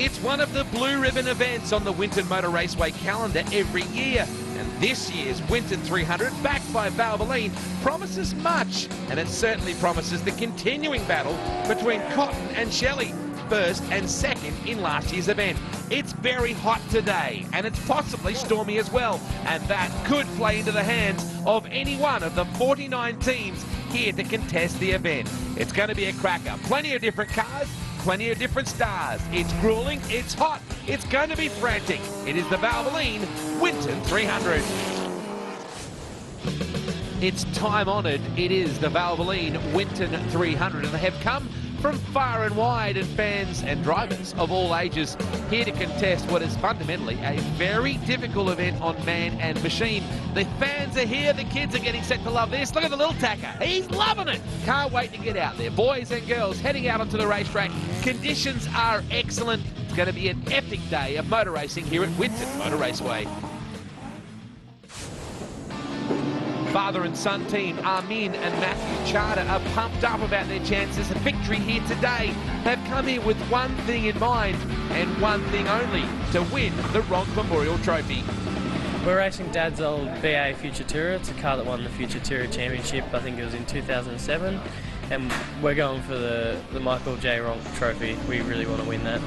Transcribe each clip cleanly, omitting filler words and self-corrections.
It's one of the blue ribbon events on the Winton Motor Raceway calendar every year. And this year's Winton 300, backed by Valvoline, promises much. And it certainly promises the continuing battle between Cotton and Shelley, first and second in last year's event. It's very hot today, and it's possibly stormy as well. And that could play into the hands of any one of the 49 teams here to contest the event. It's going to be a cracker. Plenty of different cars, plenty of different stars. It's grueling, it's hot, it's going to be frantic. It is the Valvoline Winton 300. It's time-honoured. It is the Valvoline Winton 300, and they have come from far and wide, and fans and drivers of all ages here to contest what is fundamentally a very difficult event on man and machine. The fans are here, the kids are getting set to love this. Look at the little tacker, he's loving it. Can't wait to get out there. Boys and girls heading out onto the racetrack. Conditions are excellent. It's going to be an epic day of motor racing here at Winton Motor Raceway. Father and son team Armin and Matthew Charter are pumped up about their chances of victory here today. They've come here with one thing in mind and one thing only: to win the Ronk Memorial Trophy. We're racing Dad's old BA Future Tourer. It's a car that won the Future Tourer Championship, I think it was in 2007. And we're going for the Michael J. Ronk Trophy. We really want to win that.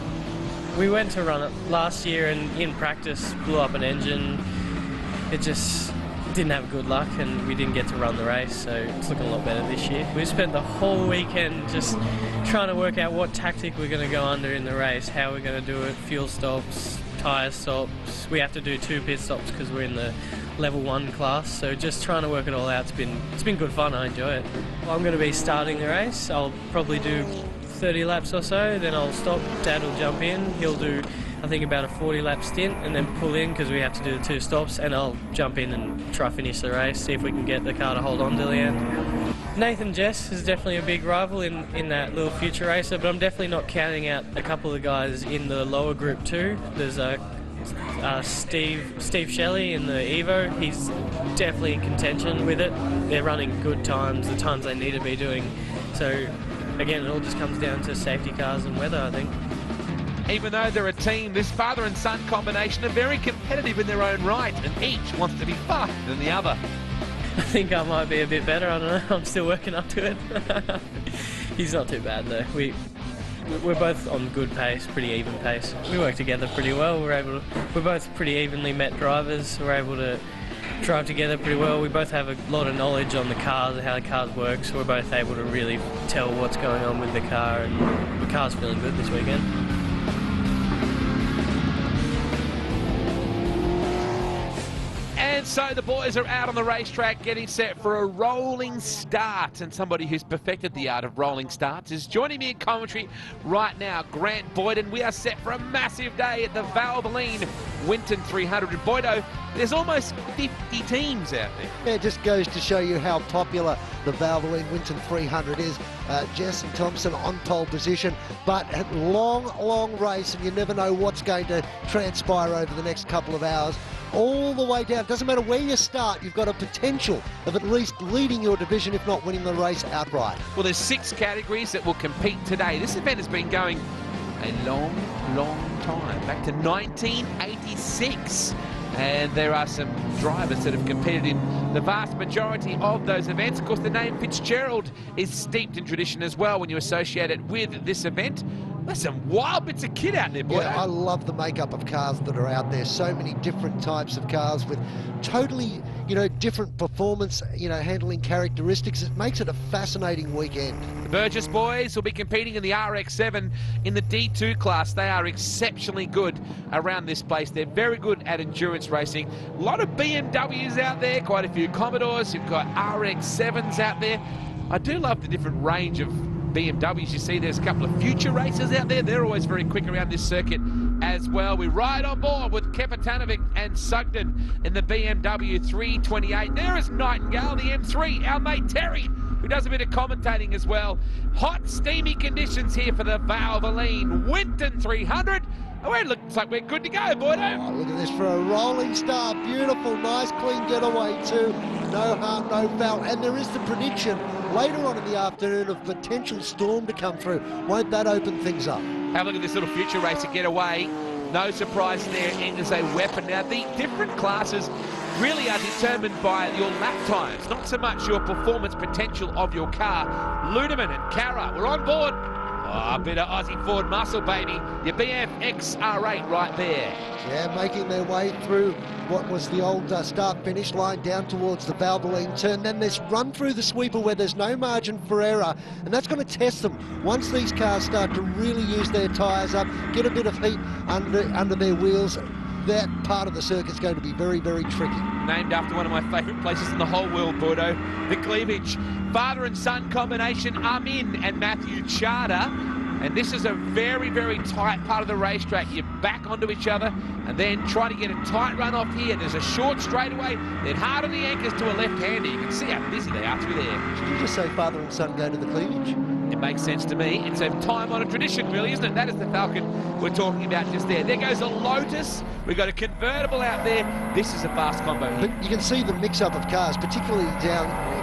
We went to run it last year and in practice blew up an engine. It just didn't have good luck and we didn't get to run the race, so it's looking a lot better this year. We spent the whole weekend just trying to work out what tactic we're going to go under in the race, how we're going to do it, fuel stops, tyre stops. We have to do 2 pit stops because we're in the level 1 class, so just trying to work it all out. It's been good fun, I enjoy it. I'm going to be starting the race. I'll probably do 30 laps or so, then I'll stop, Dad will jump in, he'll do I think about a 40-lap stint and then pull in because we have to do the 2 stops, and I'll jump in and try finish the race, see if we can get the car to hold on to the end. Nathan Jess is definitely a big rival in that little future racer, but I'm definitely not counting out a couple of guys in the lower group too. There's Steve Shelley in the Evo. He's definitely in contention with it. They're running good times, the times they need to be doing. So again, it all just comes down to safety cars and weather, I think. Even though they're a team, this father and son combination are very competitive in their own right, and each wants to be faster than the other. I think I might be a bit better, I don't know, I'm still working up to it. He's not too bad though. We're both on good pace, pretty even pace. We work together pretty well. We're both pretty evenly met drivers. We're able to drive together pretty well. We both have a lot of knowledge on the cars and how the cars work, so we're both able to really tell what's going on with the car, and the car's feeling good this weekend. And so the boys are out on the racetrack getting set for a rolling start, and somebody who's perfected the art of rolling starts is joining me in commentary right now, Grant Boyden. We are set for a massive day at the Valvoline Winton 300. Boydo, there's almost 50 teams out there. Yeah, it just goes to show you how popular the Valvoline Winton 300 is. Jess and Thompson on pole position, but a long race, and you never know what's going to transpire over the next couple of hours. All the way down, doesn't matter where you start, you've got a potential of at least leading your division, if not winning the race outright. Well, there's 6 categories that will compete today. This event has been going a long time, back to 1986. And there are some drivers that have competed in the vast majority of those events. Of course, the name Fitzgerald is steeped in tradition as well when you associate it with this event. There's some wild bits of kit out there, boy. Yeah, I love the makeup of cars that are out there. So many different types of cars with totally, different performance, handling characteristics. It makes it a fascinating weekend. The Burgess boys will be competing in the RX-7 in the D2 class. They are exceptionally good around this place. They're very good at endurance racing. A lot of BMWs out there, quite a few Commodores. You've got RX-7s out there. I do love the different range of BMWs. You see there's a couple of future racers out there. They're always very quick around this circuit as well. We ride on board with Kepatanovic and Sugden in the BMW 328. There is Nightingale, the M3, our mate Terry, who does a bit of commentating as well. Hot, steamy conditions here for the Valvoline Winton 300. Oh, it looks like we're good to go, boy. Oh, look at this for a rolling start. Beautiful, nice, clean getaway too. No harm, no foul. And there is the prediction later on in the afternoon of potential storm to come through. Won't that open things up? Have a look at this little future racer get away. No surprise there, enters a weapon. Now, the different classes really are determined by your lap times, not so much your performance potential of your car. Ludeman and Cara, we're on board. Oh, a bit of Aussie Ford muscle, baby. Your BFX R8 right there. Yeah, making their way through what was the old start-finish line down towards the Valvoline turn. Then this run through the sweeper where there's no margin for error, and that's going to test them. Once these cars start to really use their tyres up, get a bit of heat under their wheels, that part of the circuit's going to be very, very tricky. Named after one of my favourite places in the whole world, Bordeaux, the cleavage. Father and son combination, Amin and Matthew Charter. And this is a very, very tight part of the racetrack. You back onto each other and then try to get a tight run off here. There's a short straightaway, then hard on the anchors to a left-hander. You can see how busy they are through there. Should you just say father and son go to the cleavage? It makes sense to me. It's a time-honoured tradition, really, isn't it? That is the Falcon we're talking about just there. There goes a Lotus. We've got a convertible out there. This is a fast combo here. But you can see the mix-up of cars, particularly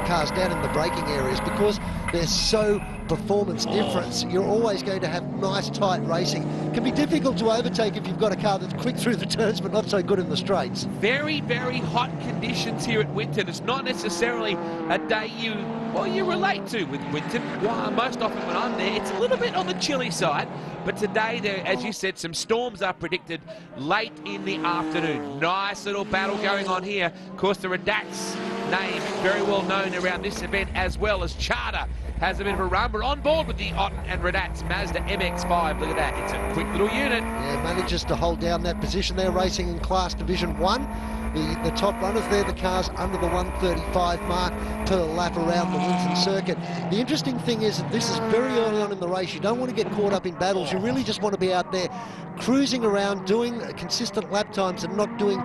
cars down in the braking areas, because they're so performance difference. You're always going to have nice, tight racing. It can be difficult to overtake if you've got a car that's quick through the turns, but not so good in the straights. Very, very hot conditions here at Winton. It's not necessarily a day you relate to with Winton. Well, most often when I'm there, it's a little bit on the chilly side. But today, there, as you said, some storms are predicted late in the afternoon. Nice little battle going on here. Of course, the Redats name very well known around this event, as well as Charter has a bit of a run. We're on board with the Otten and Redats Mazda MX-5. Look at that. It's a quick little unit. Yeah, manages to hold down that position there, racing in Class Division 1. The top runners there, the cars under the 135 mark per lap around the Winton circuit. The interesting thing is that this is very early on in the race. You don't want to get caught up in battles. You really just want to be out there cruising around, doing consistent lap times and not doing,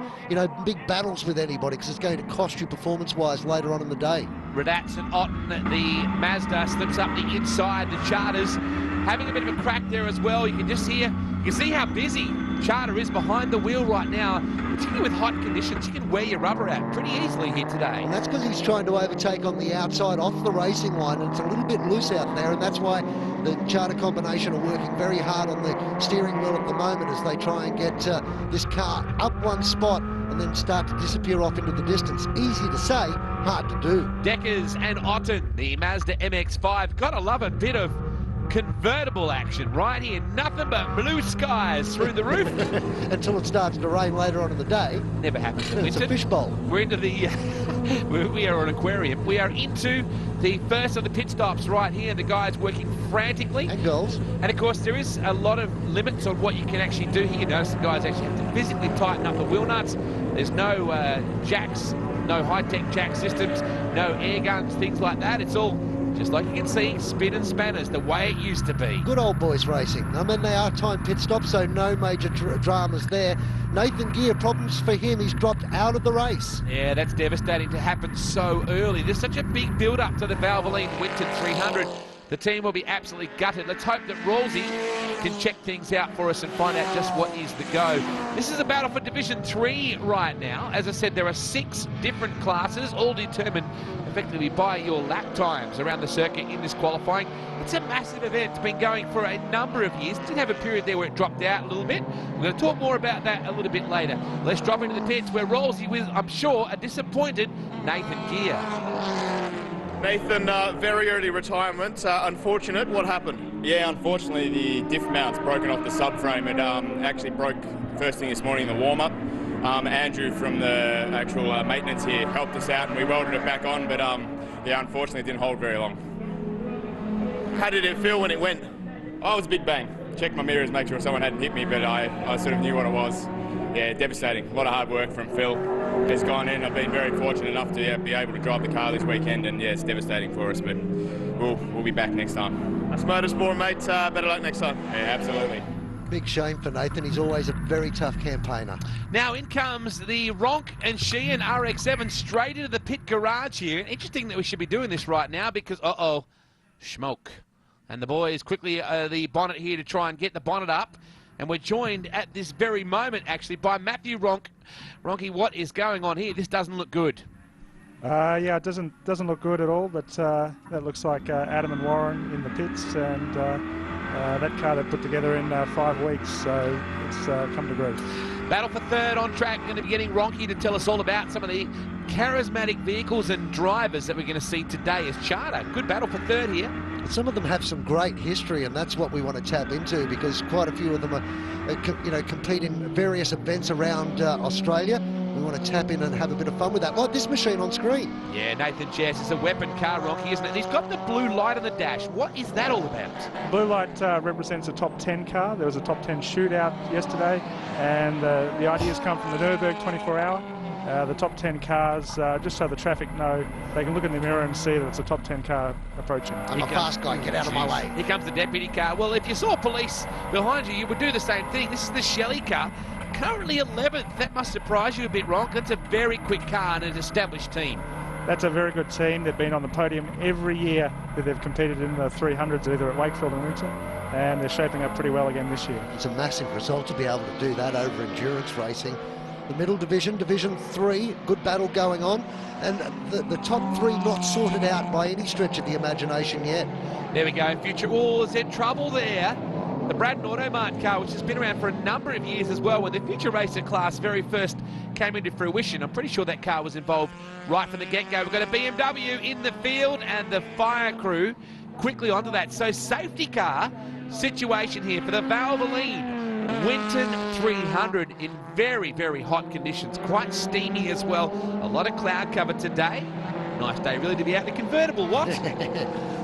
big battles with anybody, because it's going to cost you performance-wise later on in the day. Redats and Otten, the Mazda slips up the inside. The Charters having a bit of a crack there as well. You can just hear, you can see how busy Charter is behind the wheel right now. Particularly with hot conditions, you can wear your rubber out pretty easily here today. And that's because he's trying to overtake on the outside off the racing line, and it's a little bit loose out there, and that's why the Charter combination are working very hard on the steering wheel at the moment as they try and get this car up one spot and then start to disappear off into the distance. Easy to say, hard to do. Deckers and Otten, the Mazda MX-5. Gotta love a bit of convertible action right here. Nothing but blue skies through the roof. Until it starts to rain later on in the day. Never happens in It's Winton. a fishbowl. We're into the... we are an aquarium. We are into the first of the pit stops right here. The guys working frantically. And girls. And of course, there is a lot of limits on what you can actually do here. You notice the guys actually have to physically tighten up the wheel nuts. There's no jacks, no high-tech jack systems, no air guns, things like that. It's all just like you can see, spin and spanners, the way it used to be. Good old boys racing. I mean, they are timed pit stops, so no major dramas there. Nathan Gear, problems for him. He's dropped out of the race. Yeah, that's devastating to happen so early. There's such a big build-up to the Valvoline Winton 300. The team will be absolutely gutted. Let's hope that Rawlsey can check things out for us and find out just what is the go. This is a battle for Division 3 right now. As I said, there are 6 different classes, all determined effectively by your lap times around the circuit in this qualifying. It's a massive event. It's been going for a number of years. Did have a period there where it dropped out a little bit. We're going to talk more about that a little bit later. Let's drop into the pits where Rawlsey with, I'm sure, a disappointed Nathan Gear. Nathan, very early retirement. Unfortunate. What happened? Yeah, unfortunately, the diff mount's broken off the subframe. It actually broke first thing this morning in the warm-up. Andrew from the actual maintenance here helped us out and we welded it back on, but yeah, unfortunately it didn't hold very long. How did it feel when it went? Oh, it was a big bang. Checked my mirrors, make sure someone hadn't hit me, but I sort of knew what it was. Yeah, devastating. A lot of hard work from Phil has gone in. I've been very fortunate enough to be able to drive the car this weekend, and yeah, it's devastating for us, but we'll be back next time. That's motorsport, mate. Better luck next time. Yeah, absolutely. Big shame for Nathan. He's always a very tough campaigner. Now in comes the Ronk and Sheehan RX-7 straight into the pit garage here. Interesting that we should be doing this right now because, smoke. And the boys quickly, the bonnet here to try and get the bonnet up. And we're joined at this very moment, actually, by Matthew Ronk. Ronky, what is going on here? This doesn't look good. Yeah, it doesn't look good at all, but that looks like Adam and Warren in the pits, and that car they put together in 5 weeks, so it's come to grief. Battle for third on track. Going to be getting Ronke to tell us all about some of the charismatic vehicles and drivers that we're going to see today as Charter. Good battle for third here. Some of them have some great history, and that's what we want to tap into, because quite a few of them are, compete in various events around Australia. We want to tap in and have a bit of fun with that, like this machine on screen. Yeah, Nathan Jess is a weapon car, Ronke, isn't it? And he's got the blue light on the dash. What is that all about? Blue light represents a top 10 car. There was a top 10 shootout yesterday, and the ideas come from the Nürburgring 24-hour. The top 10 cars, just so the traffic know, they can look in the mirror and see that it's a top 10 car approaching. I'm a fast guy, get out of my way. Here comes the deputy car. Well, if you saw police behind you, you would do the same thing. This is the Shelley car. Currently 11th. That must surprise you a bit, Ron. That's a very quick car and an established team. That's a very good team. They've been on the podium every year that they've competed in the 300s, either at Wakefield or Winton, and they're shaping up pretty well again this year. It's a massive result to be able to do that over endurance racing. The middle division, Division 3, good battle going on, and the top 3 not sorted out by any stretch of the imagination yet. There we go. Future All is in trouble there. The Braddon Automart car, which has been around for a number of years as well, when the Future Racer class very first came into fruition. I'm pretty sure that car was involved right from the get-go. We've got a BMW in the field and the fire crew quickly onto that. So safety car situation here for the Valvoline Winton 300 in very, very hot conditions. Quite steamy as well. A lot of cloud cover today. Nice day really to be out in the convertible, what?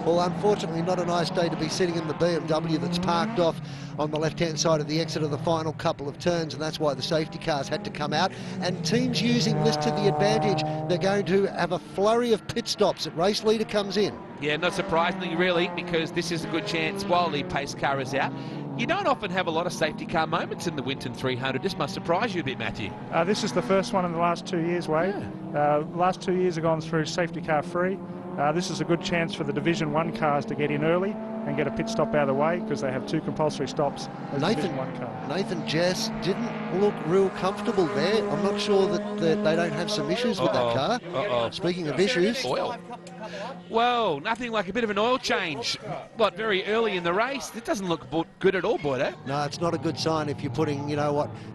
Well, unfortunately not a nice day to be sitting in the BMW that's parked off on the left-hand side of the exit of the final couple of turns, and that's why the safety cars had to come out. And teams using this to the advantage, they're going to have a flurry of pit stops as race leader comes in. Yeah, not surprisingly really, because this is a good chance while the pace car is out. You don't often have a lot of safety car moments in the Winton 300. This must surprise you a bit, Matthew. This is the first one in the last 2 years, Wade. Yeah. Last 2 years have gone through safety car free. This is a good chance for the Division 1 cars to get in early and get a pit stop out of the way, because they have 2 compulsory stops as Division 1 cars. Nathan Jess didn't look real comfortable there. I'm not sure that they don't have some issues with that car. Speaking of issues. Oil. Well, nothing like a bit of an oil change. What, very early in the race? It doesn't look good at all, Boydo. No, it's not a good sign if you're putting,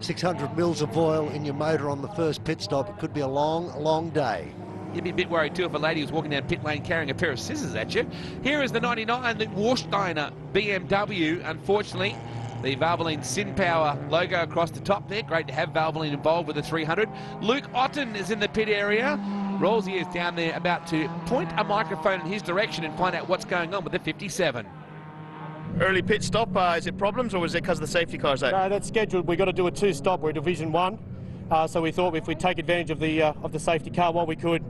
600 mils of oil in your motor on the first pit stop. It could be a long, long day. You'd be a bit worried too if a lady was walking down pit lane carrying a pair of scissors at you. Here is the 99, the Warsteiner BMW. Unfortunately, the Valvoline SynPower logo across the top there. Great to have Valvoline involved with the 300. Luke Otten is in the pit area. Rolsey is down there about to point a microphone in his direction and find out what's going on with the 57. Early pit stop, is it problems or was it because the safety car's out? No, that's scheduled. We've got to do a 2-stop. We're Division 1. So we thought if we take advantage of the safety car while we could,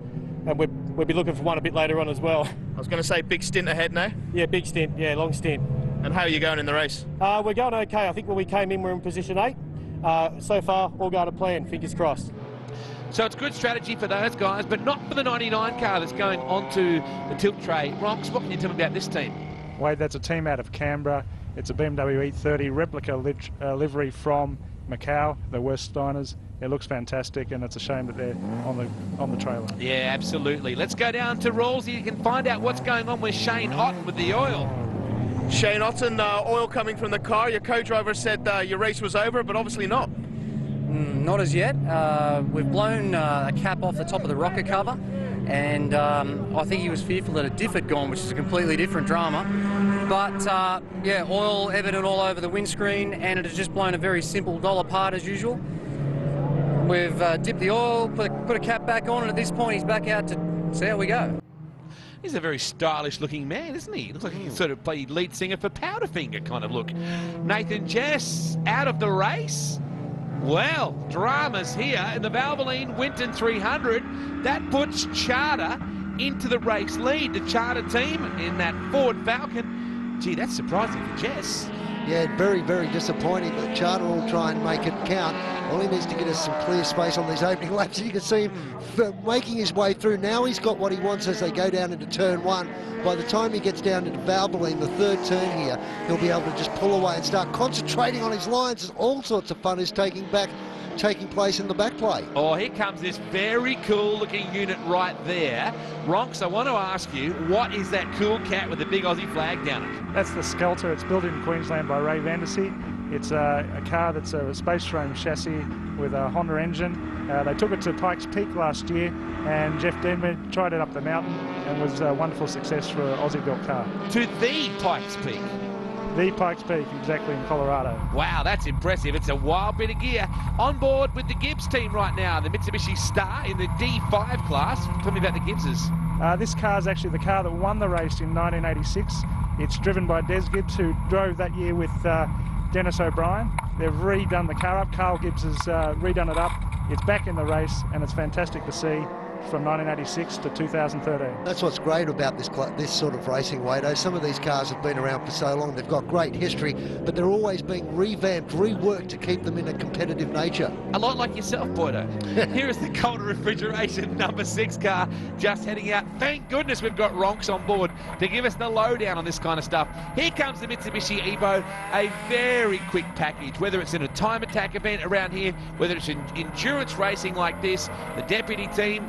and we'd be looking for one a bit later on as well. I was going to say big stint ahead now. Yeah, big stint. Yeah, long stint. And how are you going in the race? We're going okay. I think when we came in, we're in position 8. So far, all going to plan. Fingers crossed. So it's good strategy for those guys, but not for the 99 car that's going onto the tilt tray. Ronks, what can you tell me about this team? Wade, that's a team out of Canberra. It's a BMW E30 replica livery from Macau, the Warsteiners. It looks fantastic, and it's a shame that they're on the trailer. Yeah, absolutely. Let's go down to Rolsey. You can find out what's going on with Shane Otten with the oil. Shane Otten, oil coming from the car. Your co-driver said your race was over, but obviously not. Not as yet. We've blown a cap off the top of the rocker cover, and I think he was fearful that a diff had gone, which is a completely different drama. But yeah, oil evident all over the windscreen, and it has just blown a very simple dollar part as usual. We've dipped the oil, put a cap back on, and at this point he's back out to see how we go. He's a very stylish looking man, isn't he? Looks like he can sort of play lead singer for Powderfinger kind of look. Nathan Jess out of the race. Well, dramas here in the Valvoline Winton 300. That puts Charter into the race lead. The Charter team in that Ford Falcon. Gee, that's surprising for Jess. Yeah, very, very disappointing that Charter will try and make it count. All he needs to get is some clear space on these opening laps. You can see him making his way through. Now he's got what he wants as they go down into turn 1. By the time he gets down into Valvoline, the third turn here, he'll be able to just pull away and start concentrating on his lines. All sorts of fun is taking back taking place in the back play. Oh, here comes this very cool looking unit right there. Ronks, I want to ask you, what is that cool cat with the big Aussie flag down it? That's the Skelter. It's built in Queensland by Ray Vandersea. It's a car that's a Space Throne chassis with a Honda engine. They took it to Pikes Peak last year, and Jeff Denman tried it up the mountain and was a wonderful success for an Aussie-built car. To the Pikes Peak. The Pikes Peak, exactly, in Colorado. Wow, that's impressive. It's a wild bit of gear. On board with the Gibbs team right now, the Mitsubishi Star in the D5 class. Tell me about the Gibbses. This car is actually the car that won the race in 1986. It's driven by Des Gibbs, who drove that year with Dennis O'Brien. They've redone the car up. Carl Gibbs has redone it up. It's back in the race, and it's fantastic to see from 1986 to 2013. That's what's great about this sort of racing, Wado. Some of these cars have been around for so long, they've got great history, but they're always being revamped, reworked to keep them in a competitive nature. A lot like yourself, Boydo. Here is the cold refrigeration number 6 car just heading out. Thank goodness we've got Ronks on board to give us the lowdown on this kind of stuff. Here comes the Mitsubishi Evo, a very quick package, whether it's in a time attack event around here, whether it's in endurance racing like this, the deputy team.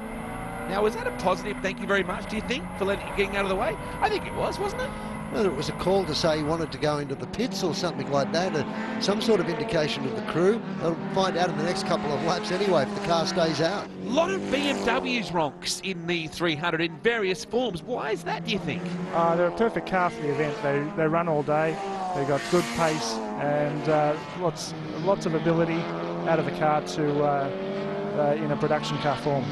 Now, was that a positive thank you very much, do you think, for getting out of the way? I think it was, wasn't it? Whether it was a call to say he wanted to go into the pits or something like that, some sort of indication of the crew. They'll find out in the next couple of laps anyway if the car stays out. A lot of BMWs, Ronks, in the 300 in various forms. Why is that, do you think? They're a perfect car for the event. They run all day. They've got good pace and lots of ability out of the car to in a production car form.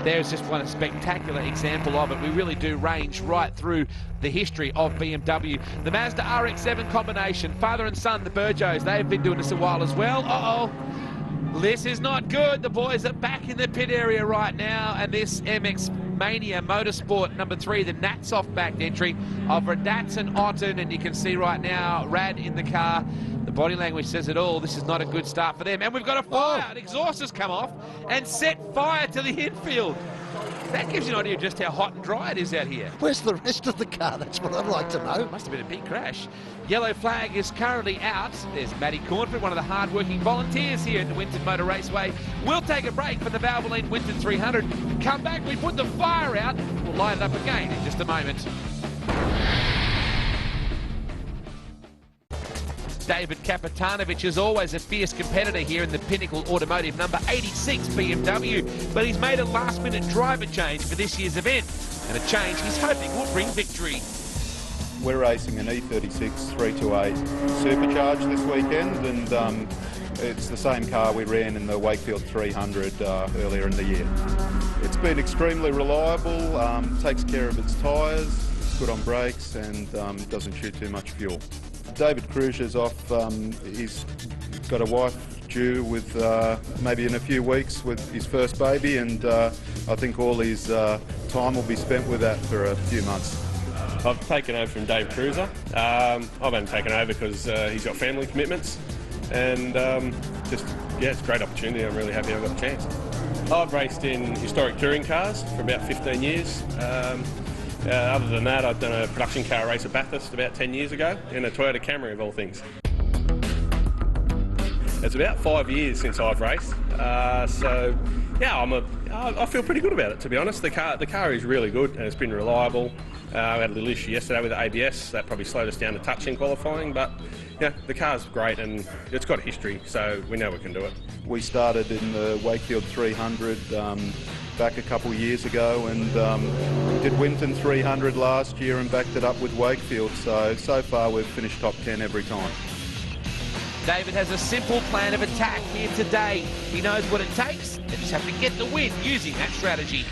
There's just one spectacular example of it. We really do range right through the history of BMW. The Mazda RX-7 combination, father and son, the Burjos, they've been doing this a while as well. Uh-oh, this is not good. The boys are back in the pit area right now, and this MX Mania Motorsport number 3, the Natsoff backed entry of Radatz and Otten, and you can see right now Rad in the car. The body language says it all. This is not a good start for them. And we've got a fire. An exhaust has come off and set fire to the infield. That gives you an idea of just how hot and dry it is out here. Where's the rest of the car? That's what I'd like to know. Must have been a big crash. Yellow flag is currently out. There's Matty Cornford, one of the hard-working volunteers here at the Winton Motor Raceway. We'll take a break for the Valvoline Winton 300. Come back, we put the fire out. We'll light it up again in just a moment. David Kapitanovich is always a fierce competitor here in the Pinnacle Automotive number 86 BMW, but he's made a last-minute driver change for this year's event, and a change he's hoping will bring victory. We're racing an E36 328 Supercharged this weekend, and it's the same car we ran in the Wakefield 300 earlier in the year. It's been extremely reliable, takes care of its tyres, it's good on brakes, and doesn't chew too much fuel. David Cruzier's off. He's got a wife due with maybe in a few weeks with his first baby, and I think all his time will be spent with that for a few months. I've taken over from Dave Cruiser. I've only taken over because he's got family commitments, and it's a great opportunity. I'm really happy I got the chance. I've raced in historic touring cars for about 15 years. Other than that, I've done a production car race at Bathurst about 10 years ago in a Toyota Camry of all things. It's about 5 years since I've raced, so yeah, I feel pretty good about it, to be honest. The car is really good and it's been reliable. We had a little issue yesterday with the ABS that probably slowed us down a touch in qualifying, but yeah, the car's great and it's got history, so we know we can do it. We started in the Wakefield 300 back a couple of years ago, and did Winton 300 last year and backed it up with Wakefield, so far we've finished top 10 every time. David has a simple plan of attack here today. He knows what it takes. They just have to get the win using that strategy.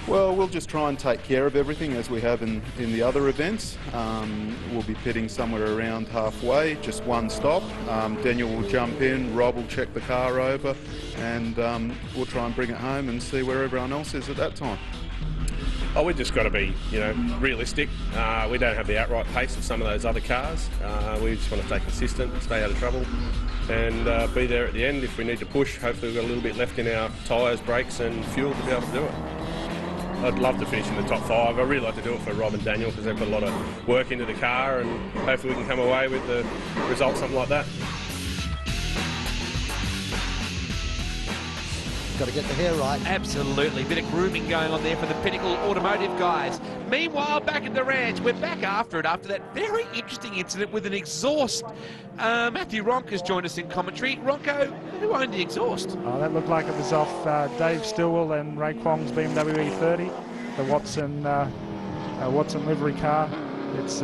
Well, we'll just try and take care of everything as we have in the other events. We'll be pitting somewhere around halfway, just one stop. Daniel will jump in, Rob will check the car over, and we'll try and bring it home and see where everyone else is at that time. Oh, we've just got to be, realistic. We don't have the outright pace of some of those other cars. We just want to stay consistent, stay out of trouble, and be there at the end if we need to push. Hopefully we've got a little bit left in our tyres, brakes and fuel to be able to do it. I'd love to finish in the top 5. I really like to do it for Rob and Daniel because they've put a lot of work into the car, and hopefully we can come away with the result, something like that. got to get the hair right. Absolutely. Bit of grooming going on there for the Pinnacle Automotive guys. Meanwhile, back at the ranch, we're back after that very interesting incident with an exhaust. Matthew Ronk has joined us in commentary. Ronco, who owned the exhaust? Oh, that looked like it was off Dave Stillwell and Ray Kwong's BMW E30, the Watson livery car. It's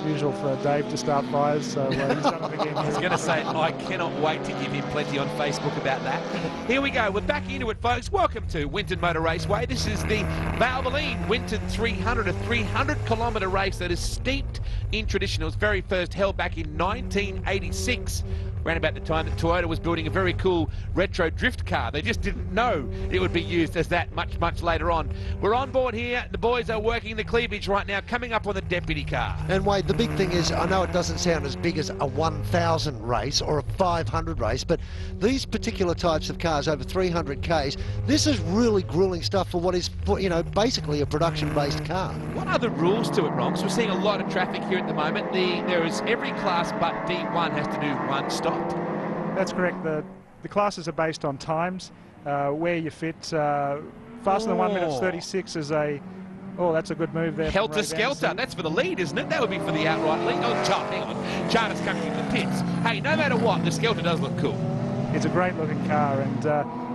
usual for Dave to start fires, so he's done it again. I was going to say, I cannot wait to give him plenty on Facebook about that. Here we go. We're back into it, folks. Welcome to Winton Motor Raceway. This is the Valvoline Winton 300, a 300-kilometre race that is steeped in tradition. It was very first held back in 1986. Around about the time that Toyota was building a very cool retro drift car. They just didn't know it would be used as that much later on. We're on board here. The boys are working the cleavage right now, coming up on the deputy car. And Wade, the big thing is, I know it doesn't sound as big as a 1,000 race or a 500 race, but these particular types of cars over 300 Ks, this is really grueling stuff for what is, basically a production-based car. What are the rules to it, Ronks? We're seeing a lot of traffic here at the moment. There is every class but D1 has to do one stop. That's correct. The classes are based on times, where you fit. Faster than 1 minute 36 is a... Oh, that's a good move there. Helter Skelter. That's for the lead, isn't it? That would be for the outright lead. Oh, hang on. Charter's coming in the pits. Hey, no matter what, the Skelter does look cool. It's a great-looking car, and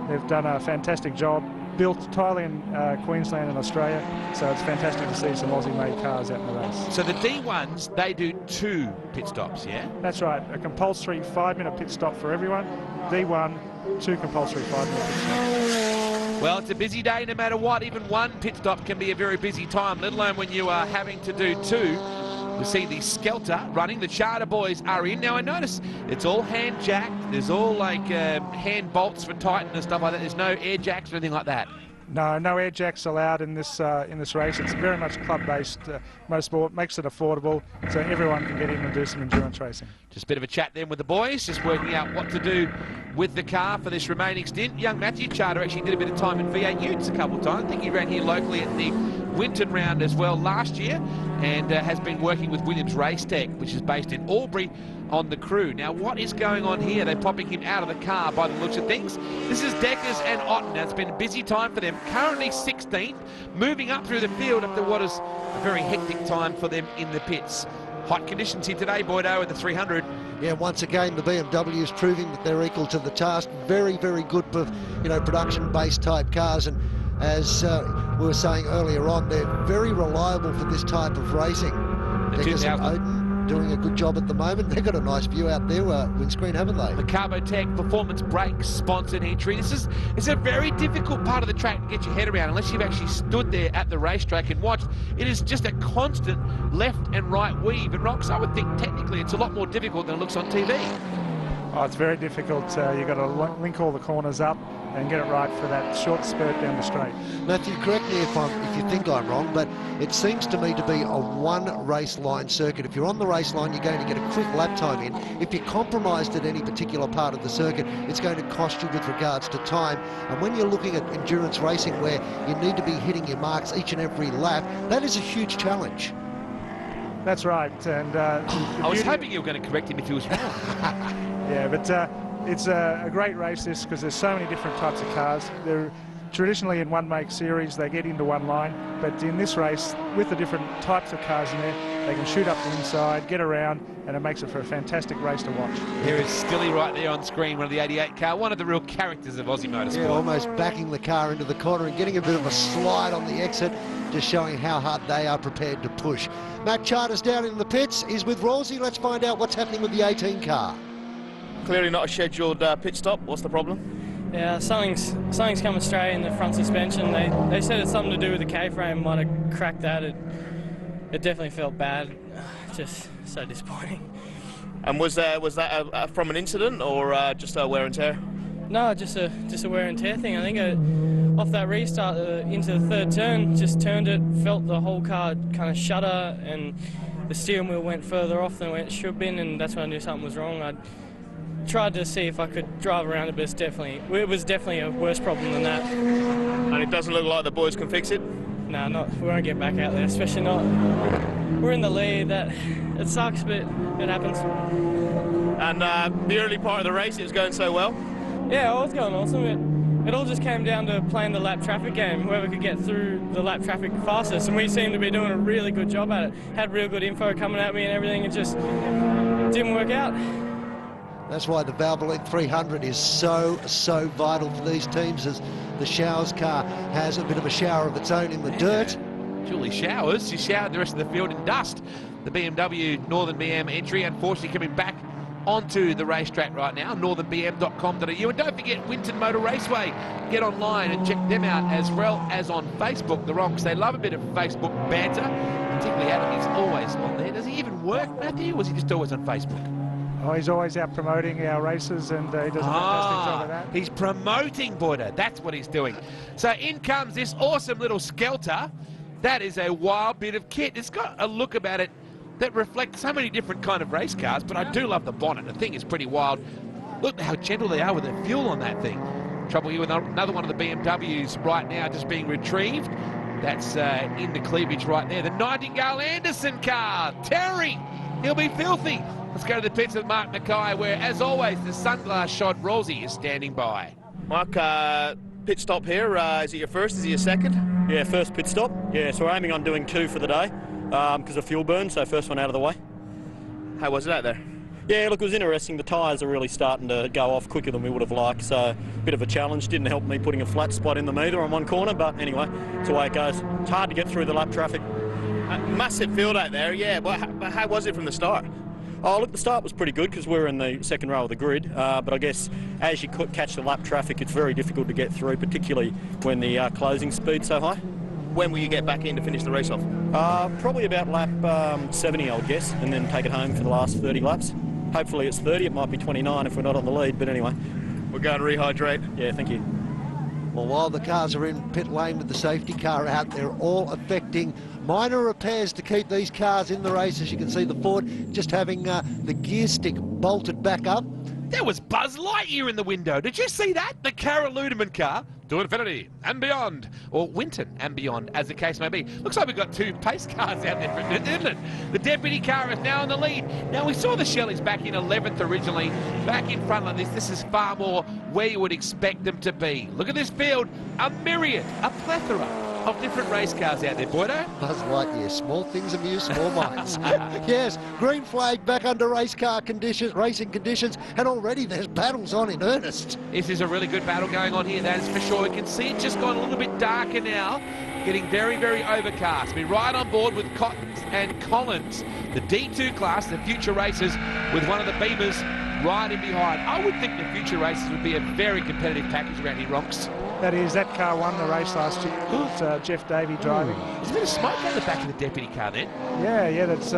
they've done a fantastic job. Built entirely in Queensland and Australia, so it's fantastic to see some Aussie-made cars out in the race. So the D1s, they do 2 pit stops, yeah? That's right. A compulsory 5-minute pit stop for everyone. D1, 2 compulsory 5-minute pit stops. Well, it's a busy day no matter what. Even 1 pit stop can be a very busy time, let alone when you are having to do 2. We see the Skelter running. The Charter boys are in. Now, I notice it's all hand-jacked. There's all, like, hand bolts for Titan and stuff like that. There's no air jacks or anything like that. No air jacks allowed in this race. It's very much club-based motorsport. Makes it affordable, so everyone can get in and do some endurance racing. Just a bit of a chat then with the boys, just working out what to do with the car for this remaining stint. Young Matthew Charter actually did a bit of time in V8 Utes a couple of times. I think he ran here locally at the Winton round as well last year, and has been working with Williams Race Tech, which is based in Albury, on the crew. Now, what is going on here? They're popping him out of the car by the looks of things. This is Deckers and Otten. Now, it's been a busy time for them. Currently 16th, moving up through the field after what is a very hectic time for them in the pits. Hot conditions here today, Boydo, at the 300. Yeah, once again, the BMW is proving that they're equal to the task. Very, very good, production-based type cars. And as we were saying earlier on, they're very reliable for this type of racing. Deckers and Otten doing a good job at the moment. They've got a nice view out there, windscreen, haven't they? The Carbotech Performance Brakes sponsored entry. It's a very difficult part of the track to get your head around unless you've actually stood there at the racetrack and watched. It is just a constant left and right weave. And Rox, I would think technically it's a lot more difficult than it looks on TV. Oh, it's very difficult. You've got to link all the corners up and get it right for that short spurt down the straight. Matthew, correct me if you think I'm wrong, but it seems to me to be a one race line circuit. If you're on the race line, you're going to get a quick lap time in. If you're compromised at any particular part of the circuit, it's going to cost you with regards to time. And when you're looking at endurance racing where you need to be hitting your marks each and every lap, that is a huge challenge. That's right. And I was hoping you were going to correct him if he was wrong. Yeah, but it's a great race, this, because there's so many different types of cars. They're traditionally in one make series, they get into one line, but in this race, with the different types of cars in there, they can shoot up the inside, get around, and it makes it for a fantastic race to watch. There is Stilly right there on screen, one of the 88 car, one of the real characters of Aussie motorsport. Yeah, almost backing the car into the corner and getting a bit of a slide on the exit, just showing how hard they are prepared to push. Matt Charter's down in the pits. He's with Rosie. Let's find out what's happening with the 18 car. Clearly not a scheduled pit stop. What's the problem? Yeah, something's come astray in the front suspension. They said it's something to do with the K-frame. Might have cracked that. It definitely felt bad. Just so disappointing. And was that from an incident or just a wear and tear? No, just a wear and tear thing. I think off that restart into the third turn, just turned it, felt the whole car kind of shudder, and the steering wheel went further off than it should have been, and that's when I knew something was wrong. I tried to see if I could drive around it, but it was definitely a worse problem than that. And it doesn't look like the boys can fix it? No, we won't get back out there, especially not. We're in the lead. It sucks, but it happens. And the early part of the race, it was going so well? Yeah, it was going awesome. it all just came down to playing the lap traffic game, whoever could get through the lap traffic fastest, and we seemed to be doing a really good job at it. Had real good info coming at me and everything, it just didn't work out. That's why the Valvoline 300 is so vital for these teams, as the Showers car has a bit of a shower of its own in the dirt. Julie Showers, she showered the rest of the field in dust. The BMW Northern BM entry, unfortunately, coming back onto the racetrack right now, northernbm.com.au. And don't forget Winton Motor Raceway. Get online and check them out, as well as on Facebook, the Ronks. They love a bit of Facebook banter, particularly Adam. He's always on there. Does he even work, Matthew, or was he just always on Facebook? Oh, he's always out promoting our races, and he does a fantastic job of that. He's promoting, Buddha. That's what he's doing. So in comes this awesome little Skelter. That is a wild bit of kit. It's got a look about it that reflects so many different kind of race cars, but I do love the bonnet. The thing is pretty wild. Look how gentle they are with the fuel on that thing. Trouble here with another one of the BMWs right now just being retrieved. That's in the cleavage right there. The Nightingale Anderson car. Terry, he'll be filthy. Let's go to the pits with Mark Mackay, where, as always, the sunglass shot Rosie is standing by. Mark, pit stop here. Is it your first? Is it your second? Yeah, first pit stop. Yeah, so we're aiming on doing 2 for the day because of fuel burn, so first one out of the way. How was it out there? Yeah, look, it was interesting. The tyres are really starting to go off quicker than we would have liked, so a bit of a challenge. Didn't help me putting a flat spot in them either on one corner, but anyway, it's the way it goes. It's hard to get through the lap traffic. Massive field out there, yeah, but how was it from the start? Oh, look, the start was pretty good because we were in the second row of the grid, but I guess as you catch the lap traffic, it's very difficult to get through, particularly when the closing speed's so high. When will you get back in to finish the race off? Probably about lap 70, I would guess, and then take it home for the last 30 laps. Hopefully it's 30, it might be 29 if we're not on the lead, but anyway. We're going to rehydrate. Yeah, thank you. Well, while the cars are in pit lane with the safety car out, they're all effecting minor repairs to keep these cars in the race. As you can see, the Ford just having the gear stick bolted back up. There was Buzz Lightyear in the window. Did you see that? The Cara Ludeman car to infinity and beyond, or Winton and beyond, as the case may be. Looks like we've got 2 pace cars out there, isn't it? The deputy car is now in the lead. Now, we saw the Shelleys back in 11th originally, back in front like this. This is far more where you would expect them to be. Look at this field, a myriad, a plethora of different race cars out there, Boydo. Buzz Lightyear, small things amuse small minds. Yes, green flag back under racing conditions, and already there's battles on in earnest. This is a really good battle going on here, that is for sure. We can see it just gone a little bit darker now, getting very, very overcast. We're right on board with Cottons and Collins, the D2 class, the future racers, with one of the Beamers right in behind. I would think the future racers would be a very competitive package around here, Ronks. That car won the race last year. It's Jeff Davey driving. There's a bit of smoke out the back of the deputy car then. Yeah, that's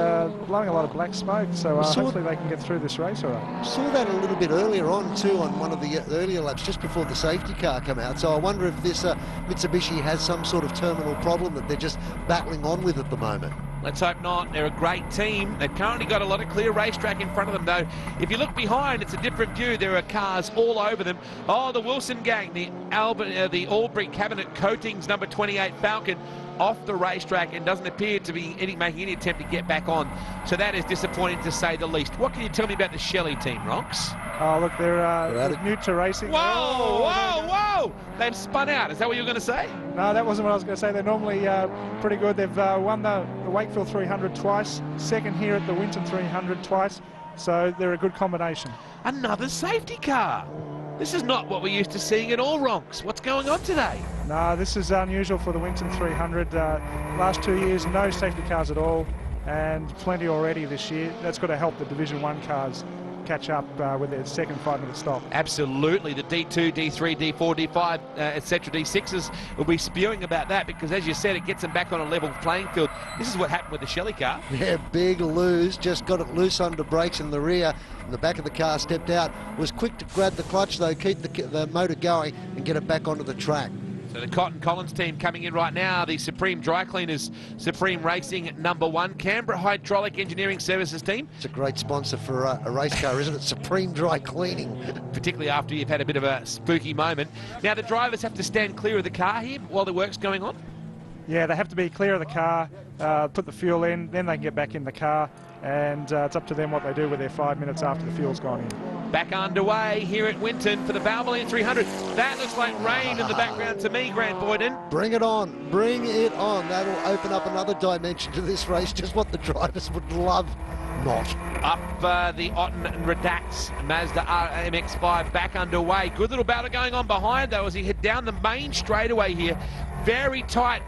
blowing a lot of black smoke, so hopefully they can get through this race all right. Saw that a little bit earlier on too, on one of the earlier laps, just before the safety car came out. So I wonder if this Mitsubishi has some sort of terminal problem that they're just battling on with at the moment. Let's hope not. They're a great team. They've currently got a lot of clear racetrack in front of them, though. If you look behind, it's a different view. There are cars all over them. Oh, the Wilson gang, the Albury Cabinet Coatings number 28 Falcon off the racetrack and doesn't appear to be making any attempt to get back on. So that is disappointing to say the least. What can you tell me about the Shelley team, Ronks? Oh, look, they're new to racing. Whoa! They've spun out. Is that what you were going to say? No, that wasn't what I was going to say. They're normally pretty good. They've won the Wakefield 300 twice, second here at the Winton 300 twice, so they're a good combination. Another safety car. This is not what we're used to seeing at all, Ronks. What's going on today? No, this is unusual for the Winton 300. Last 2 years, no safety cars at all, and plenty already this year. That's got to help the Division 1 cars catch up with their second 5-minute stop. Absolutely. The D2, D3, D4, D5, etc. D6s will be spewing about that because, as you said, it gets them back on a level playing field. This is what happened with the Shelley car. Yeah, big lose. Just got it loose under brakes in the rear. And the back of the car stepped out. Was quick to grab the clutch, though, keep the motor going and get it back onto the track. So the Cotton Collins team coming in right now, the Supreme Dry Cleaners, Supreme Racing number 1, Canberra Hydraulic Engineering Services team. It's a great sponsor for a race car, isn't it? Supreme Dry Cleaning. Particularly after you've had a bit of a spooky moment. Now the drivers have to stand clear of the car here while the work's going on? Yeah, they have to be clear of the car, put the fuel in, then they can get back in the car, and it's up to them what they do with their 5 minutes after the fuel's gone in. Back underway here at Winton for the Valvoline 300. That looks like rain in the background to me, Grant Boyden. Bring it on. Bring it on. That'll open up another dimension to this race, just what the drivers would love not. Up the Otten and Redacts Mazda MX-5 back underway. Good little battle going on behind, though, as he head down the main straightaway here. Very tight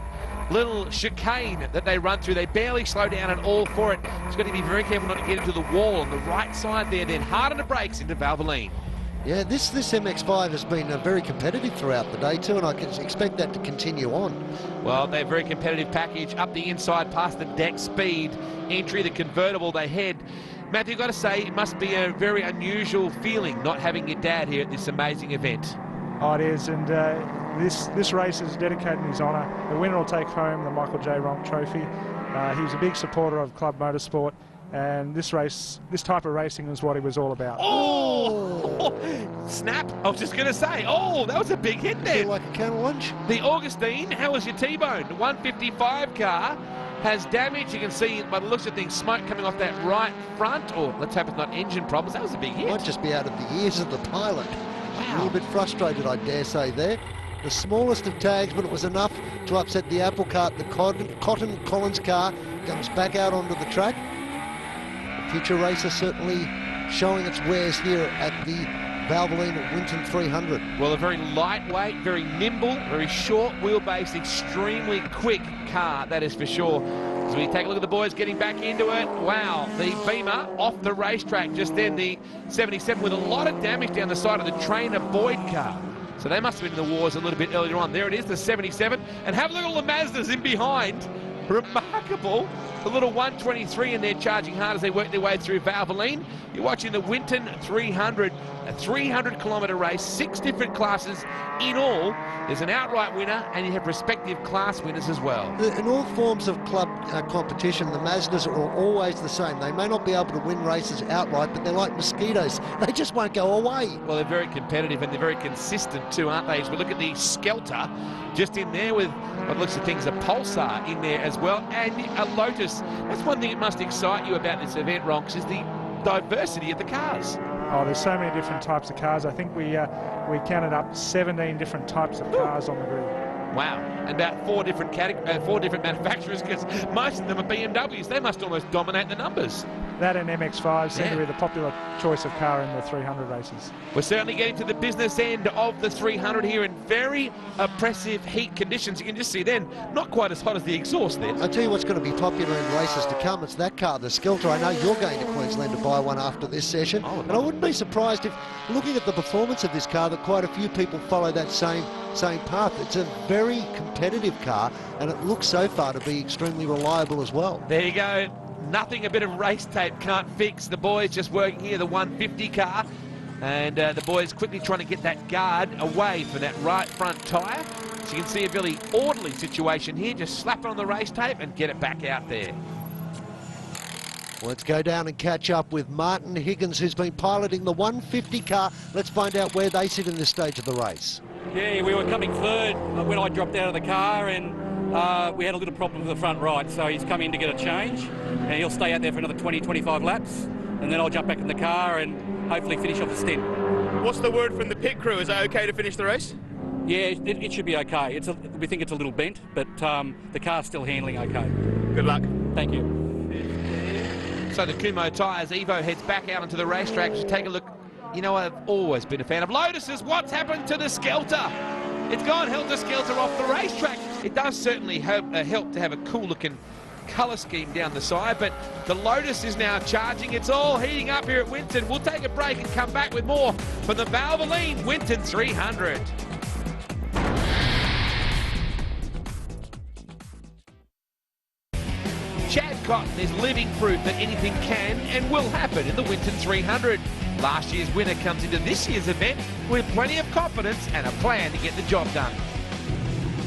little chicane that they run through. They barely slow down at all for it. He's got to be very careful not to get into the wall on the right side there, then hard on the brakes into Valvoline. Yeah, this MX-5 has been very competitive throughout the day too, and I can expect that to continue on. Well, they're a very competitive package. Up the inside past the deck speed entry, the convertible, they head. Matthew, I've got to say, it must be a very unusual feeling not having your dad here at this amazing event. Oh, it is, and this race is dedicated in his honour. The winner will take home the Michael J. Ronk Trophy. He's a big supporter of Club Motorsport, and this type of racing is what he was all about. Oh! Snap! I was just going to say, oh, that was a big hit there. Feel like a can of lunch. The Augustine, how was your T-bone? The 155 car has damage. You can see by the looks of things, smoke coming off that right front, or let's hope it's not engine problems. That was a big hit. Might just be out of the ears of the pilot. Wow. A little bit frustrated, I dare say, there. The smallest of tags, but it was enough to upset the apple cart. The Cotton Collins car comes back out onto the track. The future racer certainly showing its wares here at the Valvoline Winton 300. Well, a very lightweight, very nimble, very short wheelbase, extremely quick car, that is for sure. As we take a look at the boys getting back into it, wow, the Beamer off the racetrack just then, the 77 with a lot of damage down the side of the Trainer Boyd car. So they must have been in the wars a little bit earlier on. There it is, the 77. And have a look at all the Mazdas in behind. Remarkable. The little 123 in there charging hard as they work their way through Valvoline. You're watching the Winton 300, a 300-kilometre race, 6 different classes in all. There's an outright winner, and you have respective class winners as well. In all forms of club competition, the Mazdas are always the same. They may not be able to win races outright, but they're like mosquitoes. They just won't go away. Well, they're very competitive, and they're very consistent too, aren't they? As we look at the Skelter, just in there with what looks of things, a Pulsar in there as well, and a Lotus. That's one thing that must excite you about this event, Ronks, is the diversity of the cars. Oh, there's so many different types of cars. I think we counted up 17 different types of cars on the grid. Wow, and about four different manufacturers, because most of them are BMWs. They must almost dominate the numbers. That and MX-5 seem to be the popular choice of car in the 300 races. We're certainly getting to the business end of the 300 here in very oppressive heat conditions. You can just see then, not quite as hot as the exhaust there. I'll tell you what's going to be popular in races to come. It's that car, the Skelter. I know you're going to Queensland to buy one after this session. Oh, and I wouldn't be surprised if, looking at the performance of this car, that quite a few people follow that same path. It's a very competitive car, and it looks so far to be extremely reliable as well. There you go. Nothing a bit of race tape can't fix. The boys just working here, the 150 car, and the boys quickly trying to get that guard away from that right front tyre. So you can see a really orderly situation here. Just slap it on the race tape and get it back out there. Let's go down and catch up with Martin Higgins, who's been piloting the 150 car. Let's find out where they sit in this stage of the race. Yeah, we were coming third when I dropped out of the car, and we had a little problem with the front right, so he's come in to get a change, and he'll stay out there for another 20-25 laps, and then I'll jump back in the car and hopefully finish off the stint. What's the word from the pit crew? Is it okay to finish the race? Yeah, it should be okay. We think it's a little bent, but the car's still handling okay. Good luck. Thank you. So the Kumo tyres, Evo heads back out onto the racetrack. Just take a look. You know, I've always been a fan of Lotuses. What's happened to the Skelter? It's gone helter-skelter off the racetrack. It does certainly help to have a cool-looking colour scheme down the side, but the Lotus is now charging. It's all heating up here at Winton. We'll take a break and come back with more from the Valvoline Winton 300. Chad Cotton is living proof that anything can and will happen in the Winton 300. Last year's winner comes into this year's event with plenty of confidence and a plan to get the job done.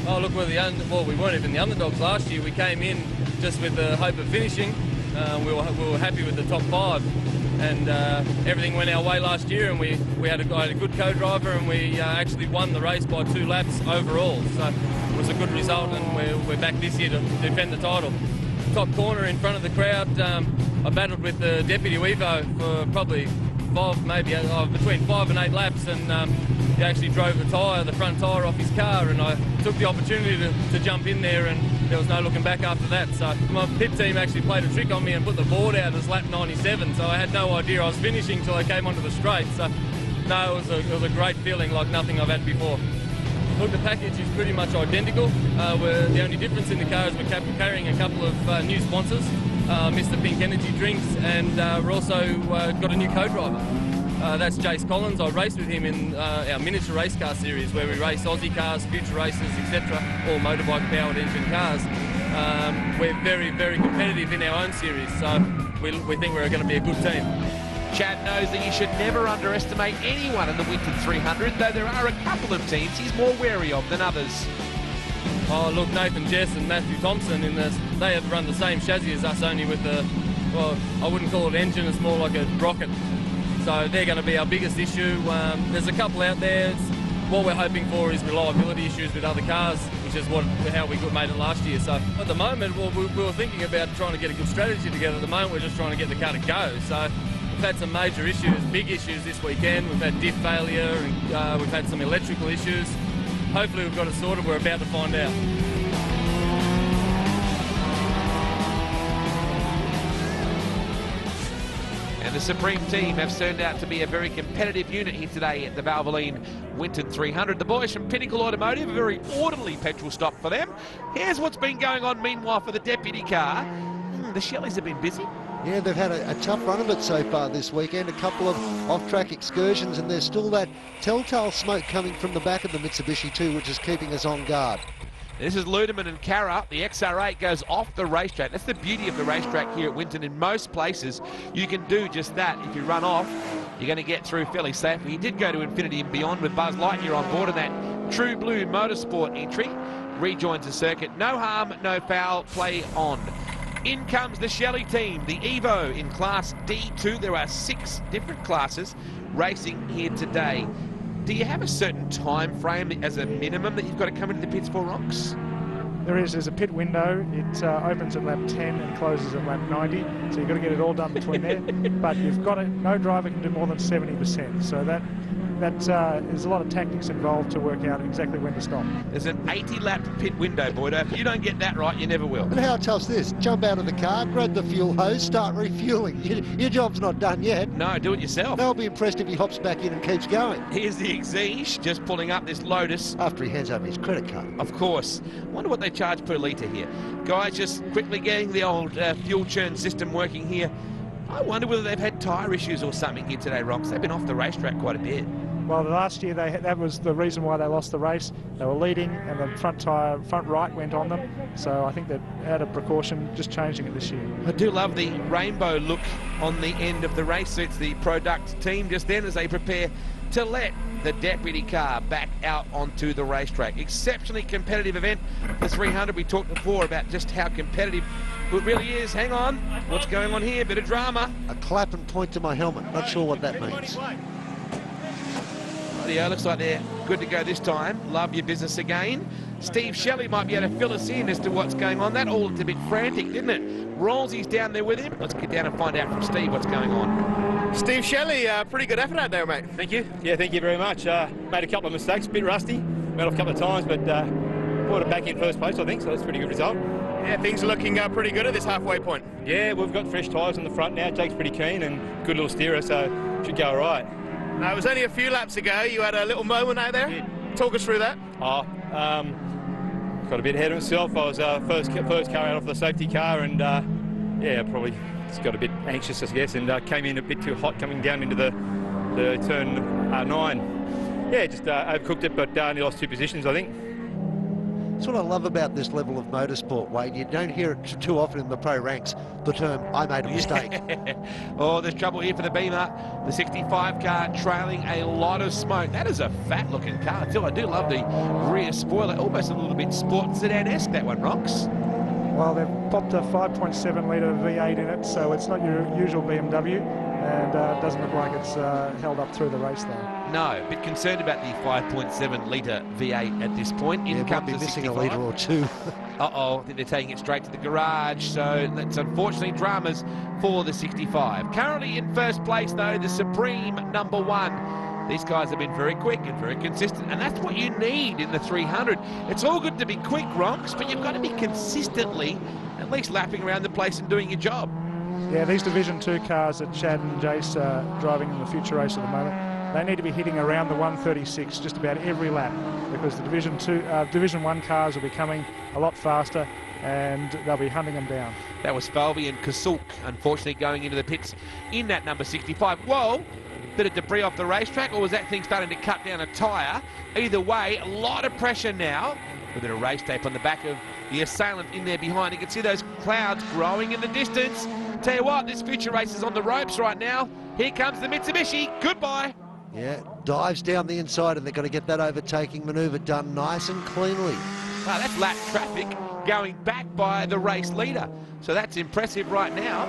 Oh, look, we weren't even the underdogs last year. We came in just with the hope of finishing. We were happy with the top 5, and everything went our way last year, and I had a good co-driver, and we actually won the race by 2 laps overall. So it was a good result, and we're back this year to defend the title. Top corner in front of the crowd, I battled with the Deputy Evo for probably maybe between 5 and 8 laps, and he actually drove the front tyre off his car, and I took the opportunity to jump in there, and there was no looking back after that. So my pit team actually played a trick on me and put the board out as lap 97, so I had no idea I was finishing till I came onto the straight. So no, it was a great feeling, like nothing I've had before. Look, the package is pretty much identical. The only difference in the car is we're carrying a couple of new sponsors, Mr. Pink Energy Drinks, and we're also got a new co-driver. That's Jace Collins. I raced with him in our miniature race car series, where we race Aussie cars, future races, etc., all motorbike powered engine cars. We're very, very competitive in our own series, so we think we're going to be a good team. Chad knows that you should never underestimate anyone in the Winton 300, though there are a couple of teams he's more wary of than others. Oh, look, Nathan Jess and Matthew Thompson, they have run the same chassis as us, only with well, I wouldn't call it engine, it's more like a rocket. So they're going to be our biggest issue. There's a couple out there. What we're hoping for is reliability issues with other cars, which is how we made it last year. So at the moment, we were thinking about trying to get a good strategy together. At the moment, we're just trying to get the car to go. So we've had some major issues, big issues this weekend. We've had diff failure, and we've had some electrical issues. Hopefully we've got it sorted. We're about to find out. And the Supreme team have turned out to be a very competitive unit here today at the Valvoline Winton 300. The boys from Pinnacle Automotive, a very orderly petrol stop for them. Here's what's been going on meanwhile for the deputy car. The Shelleys have been busy. Yeah, they've had a tough run of it so far this weekend, a couple of off-track excursions, and there's still that telltale smoke coming from the back of the Mitsubishi too, which is keeping us on guard. This is Ludeman and Carra. The XR8 goes off the racetrack. That's the beauty of the racetrack here at Winton. In most places, you can do just that. If you run off, you're going to get through fairly safely. He did go to infinity and beyond with Buzz Lightyear on board, and that True Blue Motorsport entry rejoins the circuit. No harm, no foul, play on. In comes the Shelley team, the Evo in Class D2. There are 6 different classes racing here today. Do you have a certain time frame as a minimum that you've got to come into the pits for, Ronks? There's a pit window. It opens at lap 10 and closes at lap 90, so you've got to get it all done between there. But you've got it. No driver can do more than 70%, so that there's a lot of tactics involved to work out exactly when to stop. There's an 80-lap pit window, Boydo. If you don't get that right, you never will. And how tough's this? Jump out of the car, grab the fuel hose, start refueling. Your job's not done yet. No, do it yourself. They'll be impressed if he hops back in and keeps going. Here's the Exige just pulling up this Lotus. After he hands over his credit card. Of course. Wonder what they charge per litre here. Guys, just quickly getting the old fuel churn system working here. I wonder whether they've had tyre issues or something here today, Ronks. They've been off the racetrack quite a bit. Well, last year that was the reason why they lost the race. They were leading, and the front right went on them. So I think that out of precaution, just changing it this year. I do love the rainbow look on the end of the race suits. The product team just then as they prepare to let the deputy car back out onto the racetrack. Exceptionally competitive event. The 300, we talked before about just how competitive it really is. Hang on, what's going on here? Bit of drama. A clap and point to my helmet. Not sure what that means. Looks like they're good to go this time. Love your business again. Steve Shelley might be able to fill us in as to what's going on. That all looked a bit frantic, didn't it? Rawlsey's down there with him. Let's get down and find out from Steve what's going on. Steve Shelley, pretty good effort out there, mate. Thank you. Yeah, thank you very much. Made a couple of mistakes, a bit rusty. Went off a couple of times, but brought it back in first place, I think, so that's a pretty good result. Yeah, things are looking pretty good at this halfway point. Yeah, we've got fresh tyres on the front now. Jake's pretty keen and good little steerer, so should go all right. It was only a few laps ago. You had a little moment out there. Yeah. Talk us through that. Got a bit ahead of himself. I was first car out off the safety car, and yeah, probably just got a bit anxious, I guess, and came in a bit too hot coming down into the turn 9. Yeah, just overcooked it, but only lost 2 positions, I think. That's what I love about this level of motorsport, Wade. You don't hear it too often in the pro ranks, the term, I made a mistake. Oh, there's trouble here for the Beamer. The 65 car trailing a lot of smoke. That is a fat-looking car, too. I do love the rear spoiler. Almost a little bit sport sedan-esque, that one, Ronks. Well, they've popped a 5.7 litre V8 in it, so it's not your usual BMW. and doesn't look like it's held up through the race though. No, a bit concerned about the 5.7 litre V8 at this point. In comes might be the missing 65. a litre or two. Uh-oh, I think they're taking it straight to the garage, so that's unfortunately dramas for the 65. Currently in first place, though, the Supreme #1. These guys have been very quick and very consistent, and that's what you need in the 300. It's all good to be quick, Ronks, but you've got to be consistently at least lapping around the place and doing your job. Yeah, these Division 2 cars that Chad and Jace are driving in the future race at the moment, they need to be hitting around the 136 just about every lap, because the Division 1 cars will be coming a lot faster and they'll be hunting them down. That was Falvey and Kasulk, unfortunately, going into the pits in that number 65. Whoa! Bit of debris off the racetrack, or was that thing starting to cut down a tyre? Either way, a lot of pressure now. A bit of race tape on the back of the assailant in there behind. You can see those clouds growing in the distance. Tell you what, this future race is on the ropes right now. Here comes the Mitsubishi. Goodbye. Yeah, dives down the inside, and they're going to get that overtaking manoeuvre done nice and cleanly. Wow, that's lap traffic going back by the race leader. So that's impressive right now.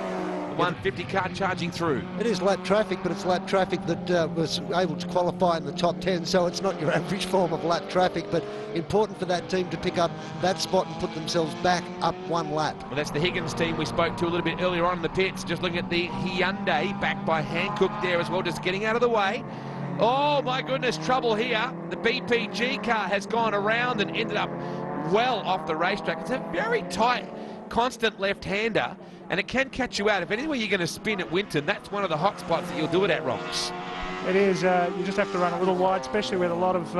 The 150 car charging through. It is lap traffic, but it's lap traffic that was able to qualify in the top 10, so it's not your average form of lap traffic, but important for that team to pick up that spot and put themselves back up one lap. Well, that's the Higgins team we spoke to a little bit earlier on in the pits. Just looking at the Hyundai, backed by Hankook there as well, just getting out of the way. Oh, my goodness, trouble here. The BPG car has gone around and ended up well off the racetrack. It's a very tight, constant left-hander, and it can catch you out. If anywhere you're going to spin at Winton, that's one of the hot spots that you'll do it at, Ronks. It is. You just have to run a little wide, especially with a lot of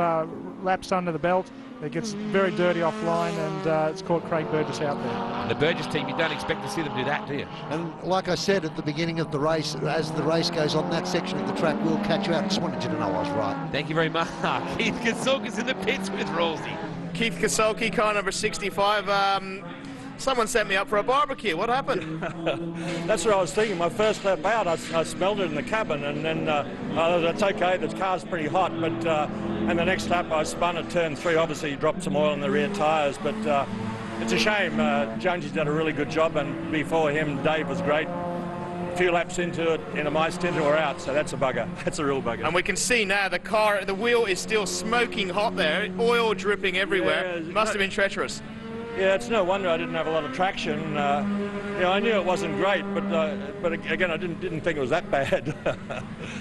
laps under the belt. It gets very dirty offline, and it's caught Craig Burgess out there. And the Burgess team, you don't expect to see them do that, do you? And like I said at the beginning of the race, as the race goes on, that section of the track will catch you out. Just wanted you to know I was right. Thank you very much. Keith Kasulka's in the pits with Rosie. Keith Kasulki, car number 65. Someone sent me up for a barbecue. What happened? That's what I was thinking. My first lap out, I smelled it in the cabin, and then that's okay. The car's pretty hot, but and the next lap I spun at turn 3. Obviously, dropped some oil in the rear tyres, but it's a shame. Jonesy's done a really good job, and before him, Dave was great. A few laps into it, in a my stint, we're out, so that's a bugger. That's a real bugger. And we can see now the wheel is still smoking hot there, oil dripping everywhere. Yeah, Must have been treacherous. Yeah, it's no wonder I didn't have a lot of traction. I knew it wasn't great, but again, I didn't think it was that bad.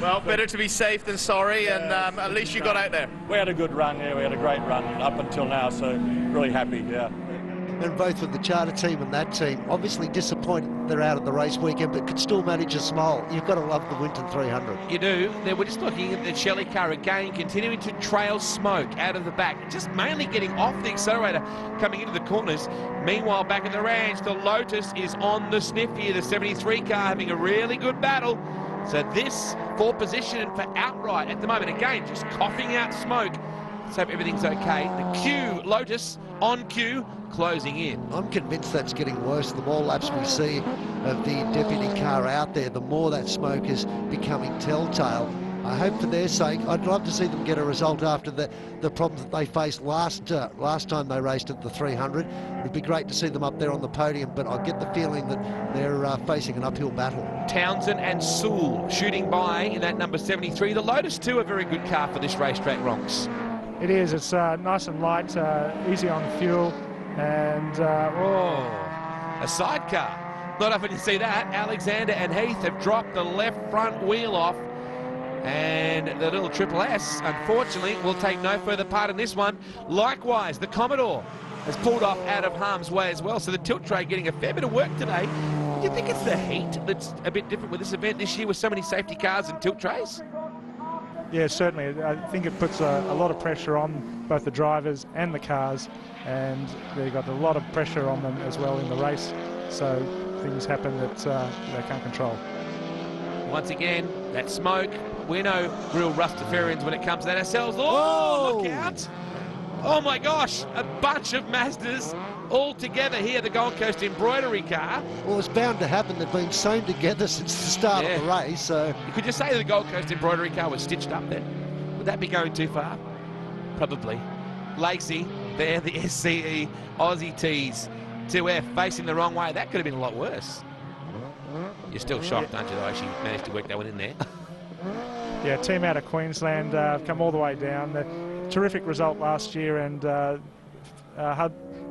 Well, better to be safe than sorry, and at least you got out there. We had a good run, yeah, we had a great run up until now, so really happy, yeah. And both with the charter team and that team, obviously disappointed they're out of the race weekend, but could still manage a smile. You've got to love the Winton 300. You do. We're just looking at the Shelley car again, continuing to trail smoke out of the back, just mainly getting off the accelerator, coming into the corners. Meanwhile, back at the ranch, the Lotus is on the sniff here. The 73 car having a really good battle. So this for position for outright at the moment. Again, just coughing out smoke. Let's hope everything's okay. The Q Lotus on cue, closing in. I'm convinced that's getting worse. The more laps we see of the deputy car out there, the more that smoke is becoming telltale. I hope for their sake, I'd love to see them get a result after the problems that they faced last time they raced at the 300. It'd be great to see them up there on the podium, but I get the feeling that they're facing an uphill battle. Townsend and Sewell shooting by in that number 73. The Lotus too, a very good car for this racetrack, Ronks. It is. It's nice and light, easy on fuel, and a sidecar. Not often you see that. Alexander and Heath have dropped the left front wheel off, and the little Triple S, unfortunately, will take no further part in this one. Likewise, the Commodore has pulled off out of harm's way as well, so the tilt tray getting a fair bit of work today. Do you think it's the heat that's a bit different with this event this year with so many safety cars and tilt trays? yeah, certainly. I think it puts a lot of pressure on both the drivers and the cars, and they've got a lot of pressure on them as well in the race. So things happen that they can't control. Once again, that smoke. We're no real Rastafarians when it comes to that ourselves. Oh, look out! Oh my gosh, a bunch of Mazdas all together here, the Gold Coast embroidery car. Well, it's bound to happen. They've been sewn together since the start of the race. So you could just say the Gold Coast embroidery car was stitched up then. Would that be going too far? Probably. Lacey, there, the SCE Aussie Tees 2F facing the wrong way. That could have been a lot worse. You're still shocked, aren't you, though, she managed to work that one in there? Yeah, team out of Queensland have come all the way down. The terrific result last year, and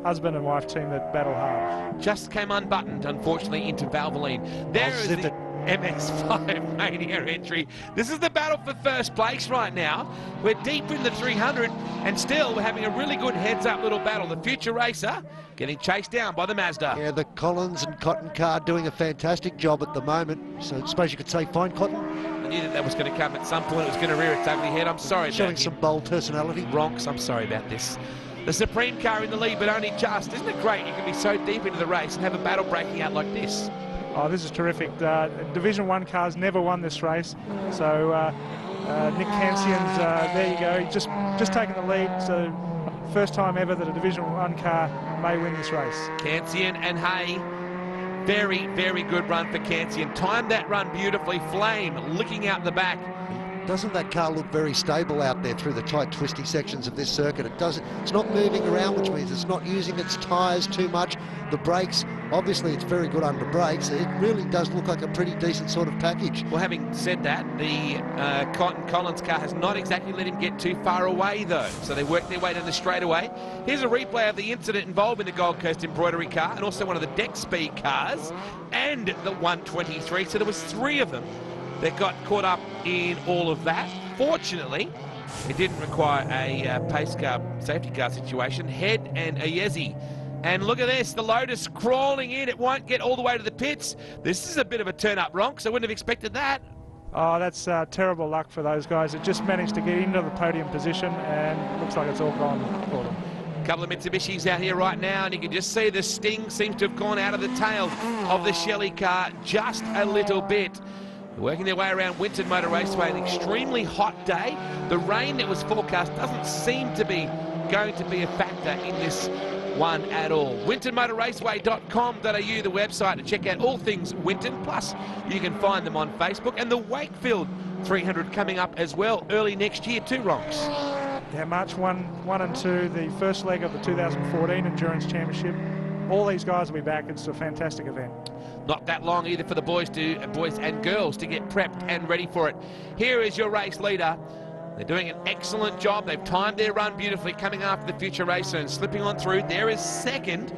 husband and wife team that battle hard. Just came unbuttoned, unfortunately, into Valvoline. There is the MX5 Mania entry. This is the battle for first place right now. We're deep in the 300, and still we're having a really good heads-up little battle. The future racer getting chased down by the Mazda. Yeah, the Collins and Cotton car doing a fantastic job at the moment. So I suppose you could say fine, Cotton. I knew that was going to come at some point. It was going to rear its ugly head. I'm sorry Showing about some bold personality. Bronx, I'm sorry about this. The Supreme car in the lead, but only just. Isn't it great? You can be so deep into the race and have a battle breaking out like this. Oh, this is terrific. Division 1 cars never won this race. So Nick Cansian's, there you go, he's just taken the lead. So first time ever that a Division 1 car may win this race. Cansian and Hay, very, very good run for Cansian. Timed that run beautifully. Flame licking out the back. Doesn't that car look very stable out there through the tight, twisty sections of this circuit? It's not moving around, which means it's not using its tyres too much. The brakes, obviously it's very good under brakes. It really does look like a pretty decent sort of package. Well, having said that, the Cotton Collins car has not exactly let him get too far away, though. So they worked their way down the straightaway. Here's a replay of the incident involving the Gold Coast embroidery car and also one of the deck speed cars and the 123. So there was 3 of them that got caught up in all of that. Fortunately, it didn't require a pace car, safety car situation. Head and Ayezi. And look at this, the Lotus crawling in. It won't get all the way to the pits. This is a bit of a turn-up, Ronks. I wouldn't have expected that. Oh, that's terrible luck for those guys. It just managed to get into the podium position, and looks like it's all gone for them. A couple of Mitsubishis out here right now, and you can just see the sting seems to have gone out of the tail of the Shelley car just a little bit. Working their way around Winton Motor Raceway, an extremely hot day. The rain that was forecast doesn't seem to be going to be a factor in this one at all. WintonMotorRaceway.com.au, the website to check out all things Winton. Plus, you can find them on Facebook. And the Wakefield 300 coming up as well early next year too, Ronks. Yeah, March 1 and 2, the first leg of the 2014 Endurance Championship. All these guys will be back. It's a fantastic event. Not that long either for the boys and girls to get prepped and ready for it. Here is your race leader. They're doing an excellent job. They've timed their run beautifully, coming after the future racer and slipping on through. There is second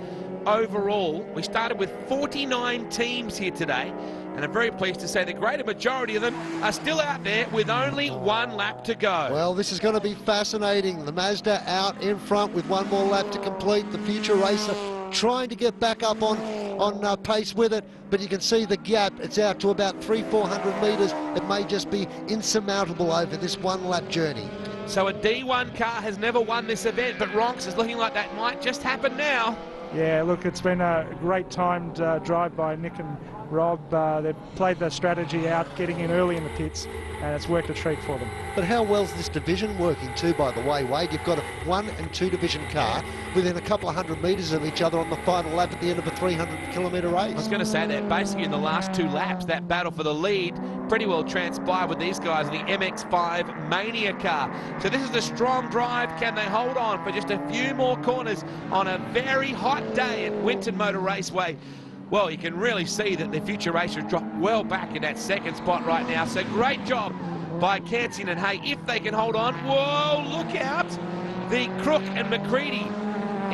overall. We started with 49 teams here today, and I'm very pleased to say the greater majority of them are still out there with only 1 lap to go. Well, this is going to be fascinating. The Mazda out in front with 1 more lap to complete. The future racer trying to get back up on pace with it, but you can see the gap. It's out to about 300-400 metres. It may just be insurmountable over this 1 lap journey. So a D1 car has never won this event, but Ronks is looking like that might just happen now. Yeah, look, it's been a great timed drive by Nick and Rob. They've played the strategy out, getting in early in the pits, and it's worked a treat for them. But how well's this division working too, by the way, Wade? You've got a 1 and 2 division car within a couple of 100 metres of each other on the final lap at the end of a 300-kilometre race. I was going to say that basically in the last 2 laps, that battle for the lead pretty well transpired with these guys in the MX5 Mania car. So this is a strong drive. Can they hold on for just a few more corners on a very hot day at Winton Motor Raceway? Well, you can really see that the future racers dropped well back in that second spot right now. So great job by Cansian and Hay if they can hold on. Whoa, look out. The Crook and McCready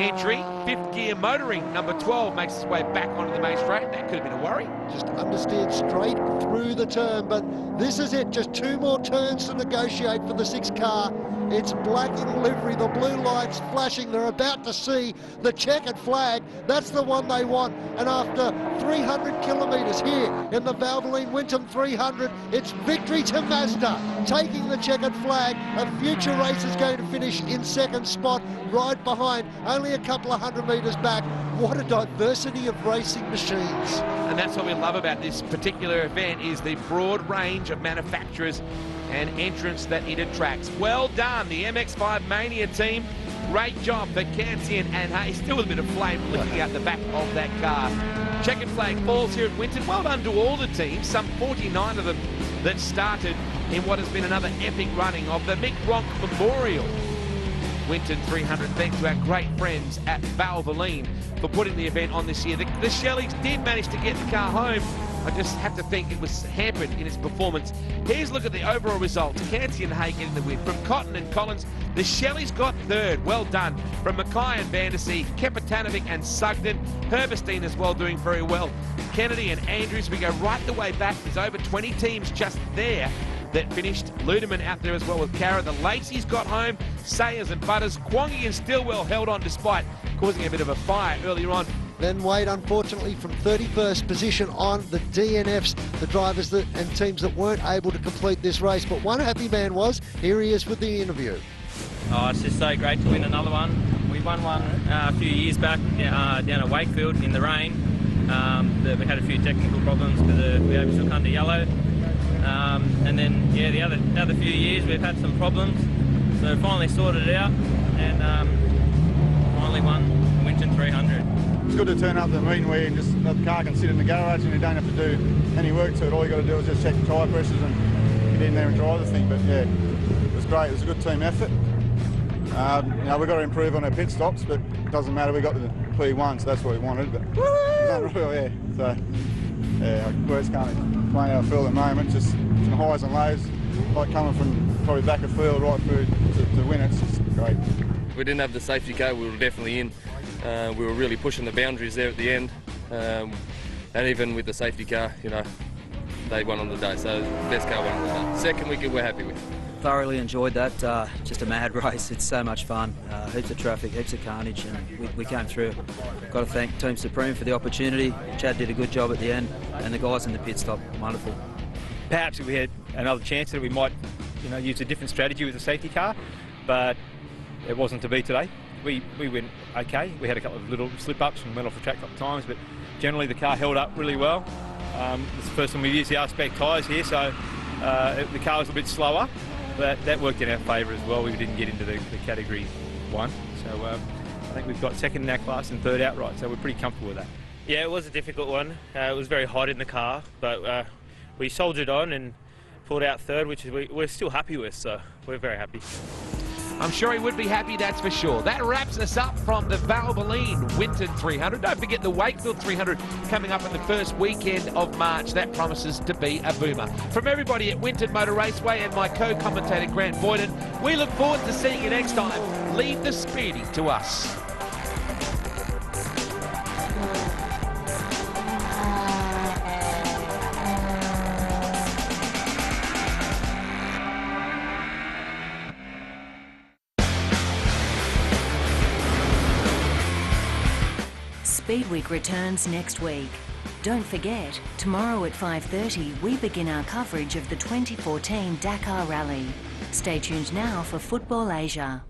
entry, 5th gear motoring, number 12, makes its way back onto the main straight. That could have been a worry. Just understeered straight through the turn, but this is it. Just 2 more turns to negotiate for the 6th car. It's black in livery, the blue lights flashing. They're about to see the checkered flag. That's the one they want. And after 300 kilometres here in the Valvoline Winton 300, it's victory to Mazda, taking the checkered flag. A future racer is going to finish in 2nd spot, right behind, only a couple of 100 metres back. What a diversity of racing machines. And that's what we love about this particular event, is the broad range of manufacturers and entrants that it attracts. Well done, the MX5 Mania team. Great job for Cansian and Hay. Still with a bit of flame licking out the back of that car. Checkered flag falls here at Winton. Well done to all the teams, some 49 of them that started in what has been another epic running of the Mick Ronk Memorial Winton 300. Thanks to our great friends at Valvoline for putting the event on this year. The Shelleys did manage to get the car home I just have to think it was hampered in its performance. Here's a look at the overall results. Cansey and Hay getting the win. From Cotton and Collins, the Shelleys got third. Well done. From Mackay and Vandersea, Kepatanovic and Sugden. Herberstein as well, doing very well. Kennedy and Andrews, we go right the way back. There's over 20 teams just there that finished. Ludeman out there as well with Cara. The Lacey's got home. Sayers and Butters. Quangi and Stillwell held on despite causing a bit of a fire earlier on. Then Wade, unfortunately, from 31st position on the DNFs, the drivers and teams that weren't able to complete this race. But one happy man was. Here he is with the interview. Oh, it's just so great to win another one. We won one a few years back down at Wakefield in the rain. We had a few technical problems because we overtook under yellow. And then, yeah, the other few years we've had some problems. So finally sorted it out and finally won the Winton 300. It's good to turn up to the meeting where the car can sit in the garage and you don't have to do any work to it. All you got to do is just check the tyre pressures and get in there and drive the thing. But yeah, it was great. It was a good team effort. We've got to improve on our pit stops, but it doesn't matter. We got to the P1, so that's what we wanted. But it's unreal, yeah. So yeah, words can't explain how I feel at the moment. Just some highs and lows, like coming from probably back of field right through to win it. It's just great. If we didn't have the safety car, we were definitely in. We were really pushing the boundaries there at the end, and even with the safety car, they won on the day. So best car won on the day. Second weekend we're happy with. Thoroughly enjoyed that. Just a mad race. It's so much fun. Heaps of traffic, heaps of carnage, and we came through. Got to thank Team Supreme for the opportunity. Chad did a good job at the end, and the guys in the pit stop, wonderful. Perhaps if we had another chance that we might, use a different strategy with the safety car, but it wasn't to be today. We went okay. We had a couple of little slip-ups and went off the track a couple of times, but generally the car held up really well. It's the first time we've used the R-Spec tyres here, so the car was a bit slower, but that worked in our favour as well. We didn't get into the category 1, so I think we've got second in our class and third outright, so we're pretty comfortable with that. Yeah, it was a difficult one. It was very hot in the car, but we soldiered on and pulled out third, which we're still happy with, so we're very happy. I'm sure he would be happy, that's for sure. That wraps us up from the Valvoline Winton 300. Don't forget the Wakefield 300 coming up in the first weekend of March. That promises to be a boomer. From everybody at Winton Motor Raceway and my co-commentator Grant Boyden, we look forward to seeing you next time. Leave the speeding to us. Speed Week returns next week. Don't forget, tomorrow at 5:30 we begin our coverage of the 2014 Dakar Rally. Stay tuned now for Football Asia.